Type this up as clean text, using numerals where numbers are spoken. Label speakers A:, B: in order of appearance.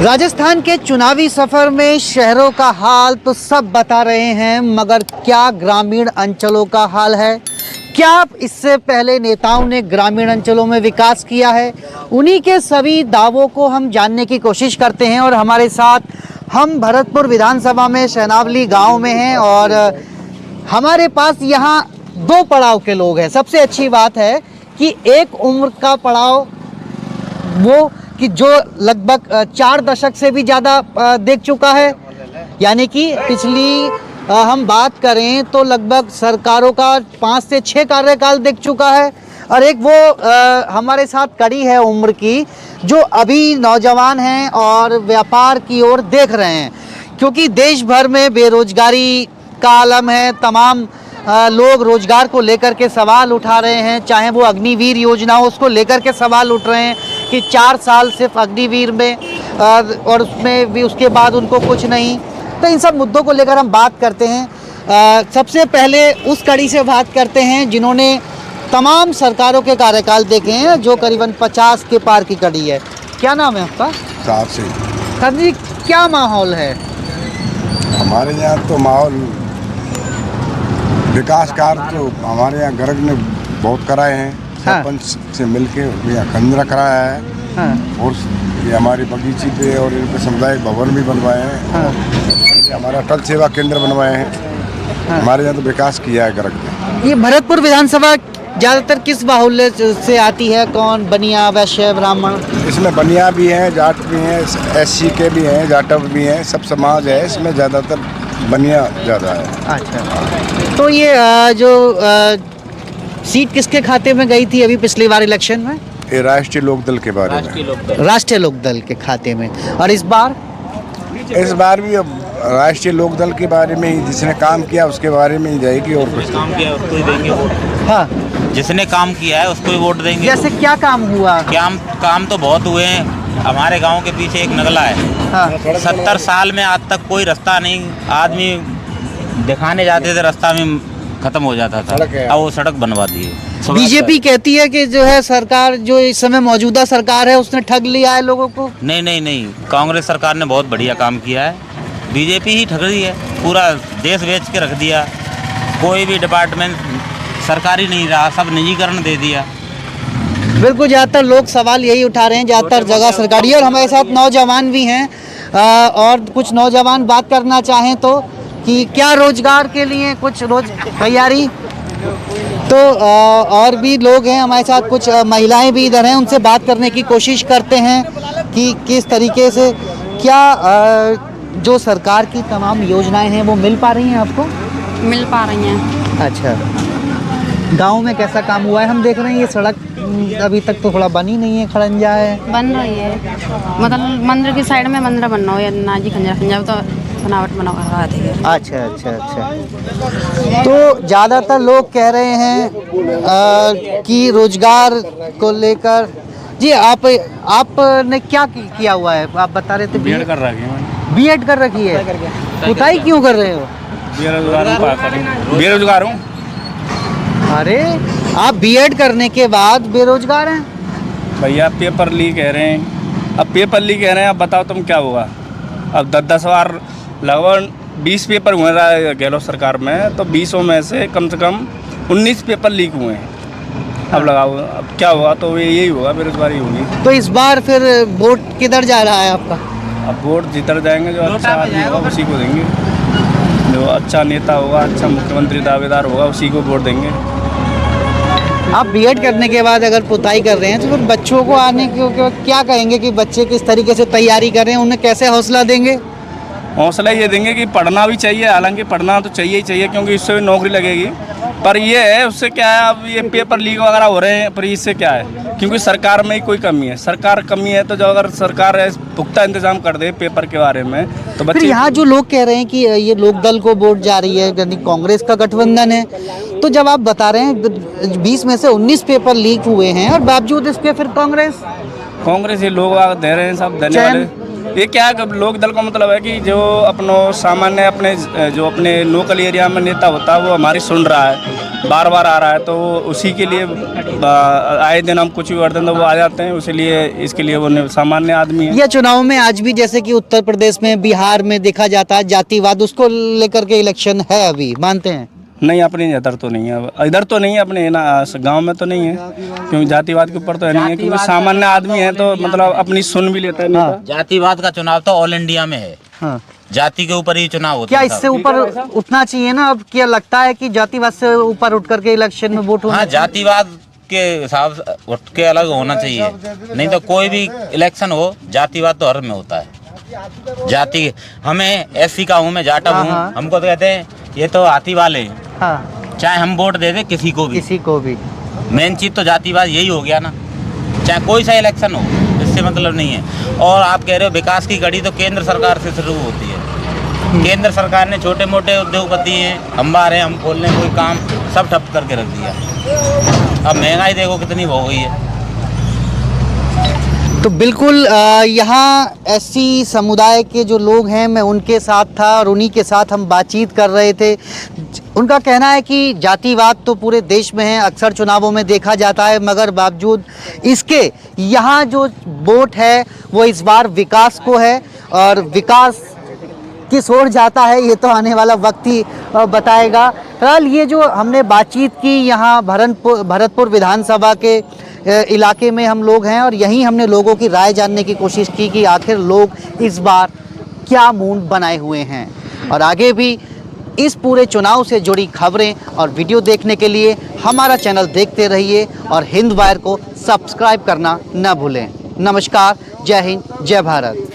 A: राजस्थान के चुनावी सफर में शहरों का हाल तो सब बता रहे हैं, मगर क्या ग्रामीण अंचलों का हाल है? क्या इससे पहले नेताओं ने ग्रामीण अंचलों में विकास किया है? उन्हीं के सभी दावों को हम जानने की कोशिश करते हैं। और हमारे साथ हम भरतपुर विधानसभा में शहनावली गांव में हैं और हमारे पास यहाँ दो पड़ाव के लोग हैं। सबसे अच्छी बात है कि एक उम्र का पड़ाव वो कि जो लगभग 4 दशक से भी ज़्यादा देख चुका है, यानी कि पिछली हम बात करें तो लगभग सरकारों का 5 से 6 कार्यकाल देख चुका है। और एक वो हमारे साथ कड़ी है उम्र की, जो अभी नौजवान हैं और व्यापार की ओर देख रहे हैं, क्योंकि देश भर में बेरोजगारी का आलम है। तमाम लोग रोजगार को लेकर के सवाल उठा रहे हैं, चाहे वो अग्निवीर योजना हो, उसको लेकर के सवाल उठ रहे हैं कि 4 साल सिर्फ अग्निवीर में और उसमें भी उसके बाद उनको कुछ नहीं। तो इन सब मुद्दों को लेकर हम बात करते हैं। सबसे पहले उस कड़ी से बात करते हैं जिन्होंने तमाम सरकारों के कार्यकाल देखे हैं, जो करीबन 50 के पार की कड़ी है। क्या नाम है आपका? सर जी, क्या माहौल है
B: हमारे यहाँ? तो माहौल विकास कार्य तो हमारे यहाँ गर्ग ने बहुत कराए हैं। सरपंच से मिलके यहाँ खंडरा कराया है। और ये हमारी बगीची पे और इन पे सामुदायिक भवन भी बनवाए हैं। ये हमारा अटल सेवा केंद्र बनवाए हैं। हमारे यहाँ तो विकास किया है गर्ग ने।
A: ये भरतपुर विधानसभा ज़्यादातर किस बाहुल्य से आती है? कौन? बनिया, वैश्य, ब्राह्मण?
B: इसमें बनिया भी हैं, जाट भी हैं, SC के भी हैं, जाटव भी हैं, सब समाज है। इसमें ज़्यादातर बनिया ज़्यादा है।
A: अच्छा, तो ये जो सीट किसके खाते में गई थी अभी पिछली बार इलेक्शन में?
B: ये राष्ट्रीय लोकदल के बारे में।
A: राष्ट्रीय लोकदल के खाते में। और इस बार
B: भी अब राष्ट्रीय लोकदल के बारे में ही, जिसने काम किया उसके बारे में ही जाएगी। और
C: काम किया उसको ही देंगे वोट।
A: हाँ,
C: जिसने काम किया है उसको ही वोट देंगे।
A: जैसे क्या काम हुआ?
C: काम तो बहुत हुए हैं। हमारे गांव के पीछे एक नगला है।
A: हाँ।
C: 70 साल में आज तक कोई रास्ता नहीं। आदमी दिखाने जाते थे, रास्ता में खत्म हो जाता था। अब वो सड़क बनवा दी है।
A: बीजेपी कहती है कि जो है सरकार, जो इस समय मौजूदा सरकार है, उसने ठग लिया है लोगों को।
C: नहीं, कांग्रेस सरकार ने बहुत बढ़िया काम किया है। बीजेपी ही ठग रही है। पूरा देश बेच के रख दिया। कोई भी डिपार्टमेंट सरकारी नहीं रहा, सब निजीकरण दे दिया।
A: बिल्कुल, ज़्यादातर लोग सवाल यही उठा रहे हैं, ज़्यादातर जगह सरकारी है। और हमारे साथ नौजवान भी हैं और कुछ नौजवान बात करना चाहें तो कि क्या रोजगार के लिए कुछ तैयारी? तो और भी लोग हैं हमारे साथ, कुछ महिलाएं भी इधर हैं, उनसे बात करने की कोशिश करते हैं कि किस तरीके से क्या जो सरकार की तमाम योजनाएं हैं वो मिल पा रही हैं आपको?
D: मिल पा रही हैं।
A: अच्छा, गांव में कैसा काम हुआ है? हम देख रहे हैं ये सड़क अभी तक तो थोड़ा बनी नहीं है, खड़ंजा है।
D: बन रही है, मतलब मंदिर की साइड में मंदिर बनना हो या नाजी खंजा तो बनावट बना रहा है।
A: अच्छा। तो ज़्यादातर लोग कह रहे हैं कि रोजगार को लेकर। जी, आपने क्या किया हुआ है? आप बता रहे थे
E: बीएड कर रखी है।
A: बीएड कर रखी है? पुताई क्यों कर रहे हो?
E: बेरोजगार हूँ।
A: अरे, आप बीएड करने के बाद बेरोजगार हैं?
E: भैया पेपर लीक कह रहे हैं। अब पेपर लीक कह रहे हैं, अब बताओ तुम क्या होगा? अब 10 बार लगभग 20 पेपर हुए रहा गहलोत सरकार में, तो 20 में से कम 19 पेपर लीक हुए हैं। अब लगाओ, अब क्या होगा? तो यही होगा, बेरोजगारी होगी।
A: तो इस बार फिर वोट किधर जा रहा है आपका?
E: अब वोट जिधर जाएंगे, जो अच्छा आदमी होगा उसी को देंगे। जो अच्छा नेता होगा, अच्छा मुख्यमंत्री दावेदार होगा, उसी को वोट देंगे।
A: आप बीएड करने के बाद अगर पुताई कर रहे हैं तो फिर बच्चों को आने के क्या कहेंगे कि बच्चे किस तरीके से तैयारी कर रहे हैं? उन्हें कैसे हौसला देंगे?
E: हौसला ये देंगे कि पढ़ना भी चाहिए। हालांकि पढ़ना तो चाहिए ही चाहिए, क्योंकि इससे भी नौकरी लगेगी। पर ये है, उससे क्या है, अब ये पेपर लीक वगैरह हो रहे हैं, पर इससे क्या है, क्योंकि सरकार में ही कोई कमी है। सरकार कमी है तो जो अगर सरकार पुख्ता इंतजाम कर दे पेपर के बारे में तो बच्चे।
A: फिर यहाँ जो लोग कह रहे हैं कि ये लोकदल को वोट जा रही है, यानी कांग्रेस का गठबंधन है, तो जब आप बता रहे हैं 20 में से 19 पेपर लीक हुए हैं और बावजूद इसके फिर कांग्रेस
E: ये लोग दे रहे हैं, सब देने वाले ये क्या है कि लोक दल का मतलब है कि जो अपनो सामान्य अपने जो अपने लोकल एरिया में नेता होता है वो हमारी सुन रहा है, बार बार आ रहा है, तो उसी के लिए आए दिन हम कुछ भी वर्तन तो वो आ जाते हैं, इसीलिए इसके लिए वो सामान्य आदमी है।
A: यह चुनाव में आज भी जैसे कि उत्तर प्रदेश में, बिहार में देखा जाता है जातिवाद, उसको लेकर के इलेक्शन है, अभी मानते हैं?
E: नहीं, अपने इधर तो नहीं है, इधर तो नहीं है, अपने ना गांव में तो नहीं है, क्योंकि जातिवाद के ऊपर तो नहीं है, क्योंकि सामान्य आदमी है तो मतलब अपनी सुन भी लेता है नेता।
C: जातिवाद का चुनाव तो ऑल इंडिया में है।
A: हाँ।
C: जाति के ऊपर ही चुनाव होता
A: क्या
C: है।
A: इससे ऊपर उठना चाहिए ना? अब क्या लगता है कि जातिवाद से ऊपर उठ करके इलेक्शन में वोट होना?
C: हाँ, जातिवाद के हिसाब से उठ के अलग होना चाहिए, नहीं तो कोई भी इलेक्शन हो जातिवाद तो हर में होता है। जाति हमें एससी का हूँ, मैं जाटव हूँ, हमको तो कहते हैं ये तो हाथी वाले हैं।
A: हाँ।
C: चाहे हम वोट दे दे किसी को भी, मेन चीज तो जातिवाद यही हो गया ना, चाहे कोई सा इलेक्शन हो, इससे मतलब नहीं है। और आप कह रहे हो विकास की गड़ी तो केंद्र सरकार से शुरू होती है। केंद्र सरकार ने छोटे मोटे उद्योगपति हैं, अंबार हैं, हम खोलने कोई काम सब ठप करके रख दिया। अब महंगाई देखो कितनी हो गई है।
A: तो बिल्कुल यहाँ एससी समुदाय के जो लोग हैं, मैं उनके साथ था और उन्हीं के साथ हम बातचीत कर रहे थे। उनका कहना है कि जातिवाद तो पूरे देश में है, अक्सर चुनावों में देखा जाता है, मगर बावजूद इसके यहाँ जो वोट है वो इस बार विकास को है, और विकास किस ओर जाता है ये तो आने वाला वक्त ही बताएगा। फिलहाल ये जो हमने बातचीत की, यहाँ भरतपुर विधानसभा के इलाके में हम लोग हैं और यहीं हमने लोगों की राय जानने की कोशिश की कि आखिर लोग इस बार क्या मूड बनाए हुए हैं। और आगे भी इस पूरे चुनाव से जुड़ी खबरें और वीडियो देखने के लिए हमारा चैनल देखते रहिए और हिंद वायर को सब्सक्राइब करना न भूलें। नमस्कार, जय हिंद, जय भारत।